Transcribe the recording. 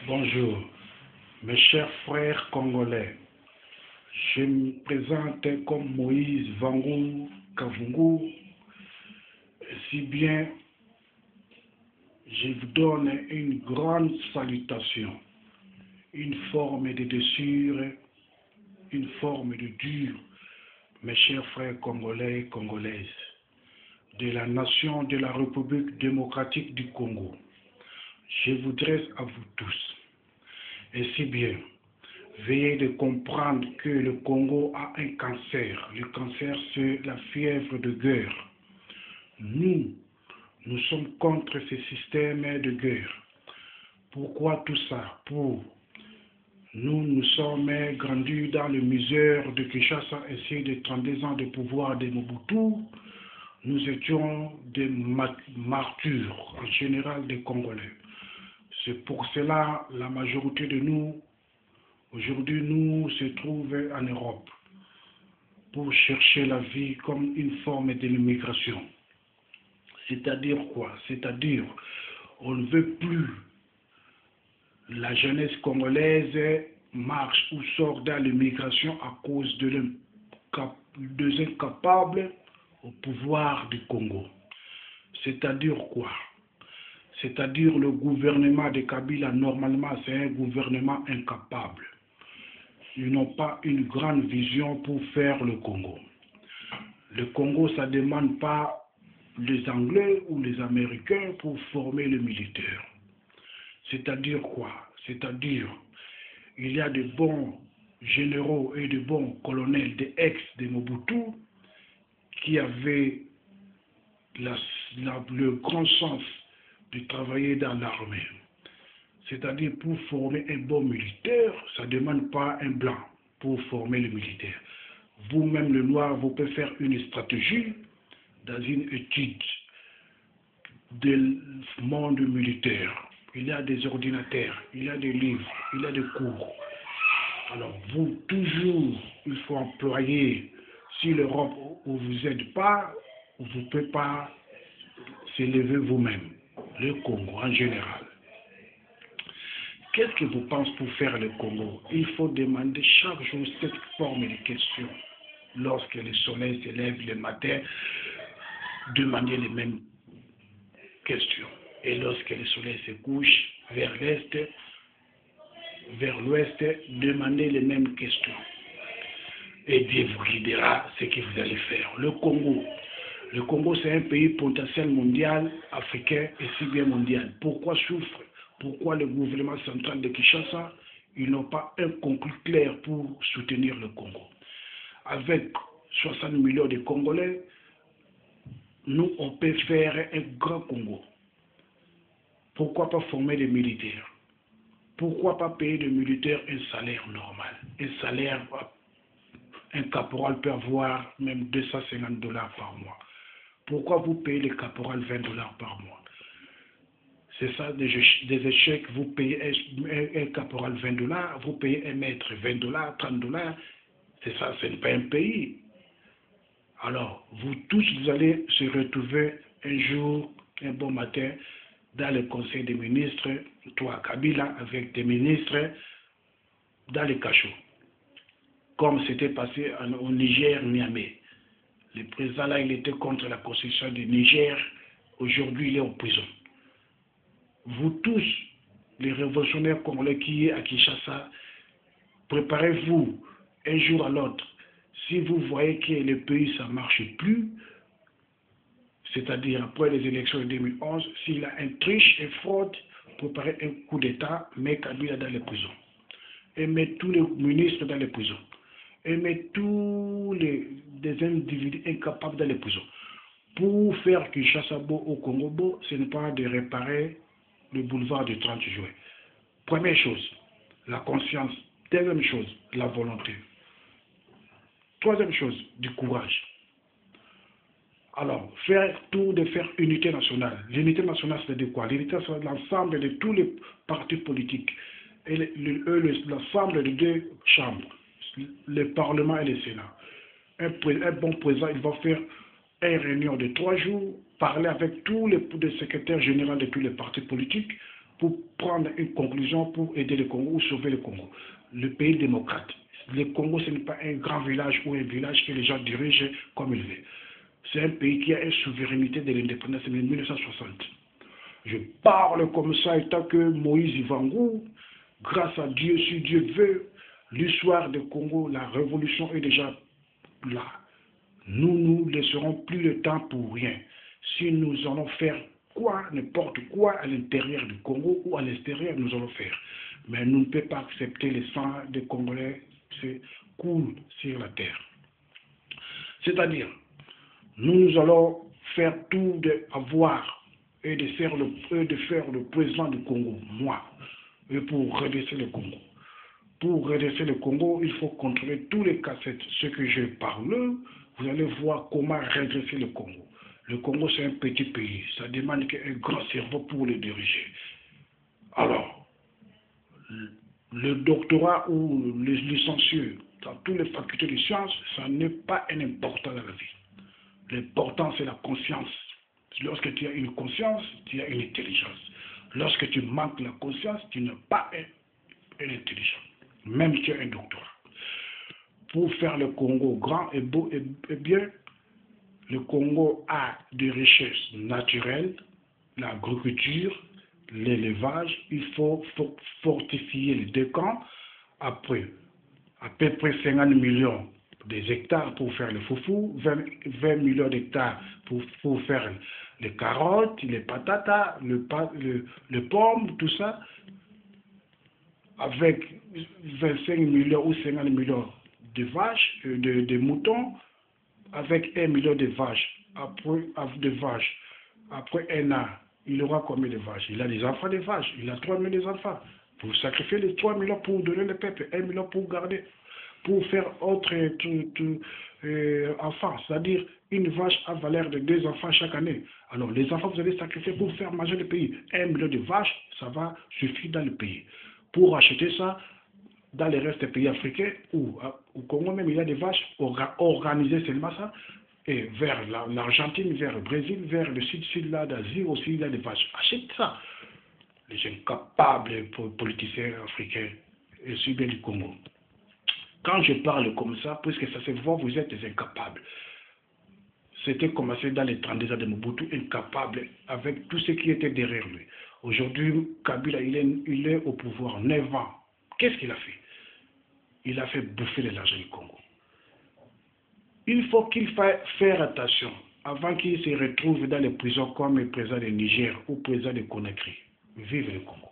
Bonjour, mes chers frères congolais. Je me présente comme Moïse Vangou Kavungu. Si bien, je vous donne une grande salutation, une forme de désir, une forme de dur, mes chers frères congolais et congolaises, de la nation de la République démocratique du Congo. Je vous dresse à vous tous. Et si bien, veuillez de comprendre que le Congo a un cancer. Le cancer, c'est la fièvre de guerre. Nous sommes contre ce système de guerre. Pourquoi tout ça? Nous sommes grandis dans le misère de Kinshasa, ainsi de 32 ans de pouvoir de Mobutu. Nous étions des martyrs, en général des Congolais. C'est pour cela la majorité de nous, aujourd'hui, nous se trouvons en Europe pour chercher la vie comme une forme de l'immigration. C'est-à-dire quoi? C'est-à-dire, on ne veut plus la jeunesse congolaise marche ou sort dans l'immigration à cause des incapables au pouvoir du Congo. C'est-à-dire quoi? C'est-à-dire le gouvernement de Kabila, normalement, c'est un gouvernement incapable. Ils n'ont pas une grande vision pour faire le Congo. Le Congo, ça ne demande pas les Anglais ou les Américains pour former les militaires. C'est-à-dire quoi? C'est-à-dire, il y a de bons généraux et de bons colonels des ex de Mobutu qui avaient le grand sens de travailler dans l'armée. C'est-à-dire, pour former un bon militaire, ça ne demande pas un blanc pour former le militaire. Vous-même, le noir, vous pouvez faire une stratégie dans une étude du monde militaire. Il y a des ordinateurs, il y a des livres, il y a des cours. Alors, vous, toujours, il faut employer, si l'Europe ne vous aide pas, vous ne pouvez pas s'élever vous-même, le Congo en général. Qu'est-ce que vous pensez pour faire le Congo? Il faut demander chaque jour cette forme de question. Lorsque le soleil se lève le matin, demandez les mêmes questions. Et lorsque le soleil se couche vers l'est, vers l'ouest, demandez les mêmes questions. Et Dieu vous guidera ce que vous allez faire. Le Congo, c'est un pays potentiel mondial, africain et si bien mondial. Pourquoi souffre? Pourquoi le gouvernement central de Kinshasa, ils n'ont pas un conclu clair pour soutenir le Congo? Avec 60 millions de Congolais, nous, on peut faire un grand Congo. Pourquoi pas former des militaires? Pourquoi pas payer des militaires un salaire normal? Un salaire, un caporal peut avoir même $250 par mois. Pourquoi vous payez le caporal $20 par mois? C'est ça, des échecs, vous payez un caporal $20, vous payez un maître $20, $30. C'est ça, ce n'est pas un pays. Alors, vous tous, vous allez se retrouver un jour, un bon matin, dans le conseil des ministres, toi Kabila, avec des ministres, dans les cachots. Comme c'était passé au Niger, Niamey. Le président là, il était contre la constitution du Niger. Aujourd'hui, il est en prison. Vous tous, les révolutionnaires congolais qui est à Kinshasa, préparez-vous un jour à l'autre. Si vous voyez que le pays, ça ne marche plus, c'est-à-dire après les élections de 2011, s'il a un triche et fraude, préparez un coup d'État, met Kabila dans les prisons. Et met tous les ministres dans les prisons. Et met tous des individus incapables dans les prisons. Pour faire Kinshasa beau au Congo beau, ce n'est pas de réparer le boulevard du 30 juin. Première chose, la conscience. Deuxième chose, la volonté. Troisième chose, du courage. Alors, faire tout de faire unité nationale. L'unité nationale, c'est de quoi? L'unité nationale, c'est l'ensemble de tous les partis politiques. Et l'ensemble des deux chambres, le Parlement et le Sénat. Un bon président, il va faire une réunion de 3 jours, parler avec tous les secrétaires généraux de tous les partis politiques pour prendre une conclusion pour aider le Congo ou sauver le Congo. Le pays démocrate. Le Congo, ce n'est pas un grand village ou un village que les gens dirigent comme ils veulent. C'est un pays qui a une souveraineté de l'indépendance de 1960. Je parle comme ça étant que Moïse Ivangou, grâce à Dieu, si Dieu veut, l'histoire du Congo, la révolution est déjà là. Nous ne laisserons plus le temps pour rien. Si nous allons faire quoi, n'importe quoi à l'intérieur du Congo ou à l'extérieur, nous allons faire. Mais nous ne pouvons pas accepter les sangs des Congolais qui coulent sur la terre. C'est-à-dire, nous allons faire tout d'avoir et de faire le président du Congo, moi, et pour redresser le Congo. Pour redresser le Congo, il faut contrôler tous les cassettes. Ce que je parle, vous allez voir comment redresser le Congo. Le Congo, c'est un petit pays. Ça demande un grand cerveau pour le diriger. Alors, le doctorat ou le licencieux dans toutes les facultés de sciences, ça n'est pas un important dans la vie. L'important, c'est la conscience. Lorsque tu as une conscience, tu as une intelligence. Lorsque tu manques la conscience, tu n'as pas une intelligence. Même si tu as un doctorat. Pour faire le Congo grand et beau et bien, le Congo a des richesses naturelles, l'agriculture, l'élevage. Il faut fortifier les deux camps. Après, à peu près 50 millions des hectares pour faire le foufou, 20 millions d'hectares pour faire les carottes, les patatas, le pomme, tout ça, avec 25 millions ou 50 millions de vaches, de moutons, avec 1 million de vaches. Après un an, il aura combien de vaches? Il a des enfants de vaches, il a 3 millions d'enfants. Vous sacrifiez les 3 millions pour donner le peuple, 1 million pour garder, pour faire autre enfants. C'est-à-dire, une vache a valeur de 2 enfants chaque année. Alors, les enfants, vous allez sacrifier pour faire manger le pays. 1 million de vaches, ça va suffire dans le pays. Pour acheter ça, dans les restes des pays africains, ou au Congo même, il y a des vaches organisées seulement ça, et vers l'Argentine, vers le Brésil, vers le sud là d'Asie aussi, il y a des vaches. Achète ça. Les incapables politiciens africains, et aussi bien du Congo. Quand je parle comme ça, puisque ça se voit, vous êtes des incapables. C'était commencé dans les 32 ans de Mobutu, incapable, avec tout ce qui était derrière lui. Aujourd'hui, Kabila, il est au pouvoir 9 ans. Qu'est-ce qu'il a fait? Il a fait bouffer l'argent du Congo. Il faut qu'il fasse faire attention avant qu'il se retrouve dans les prisons comme le président de Niger ou le président de Conakry. Vive le Congo.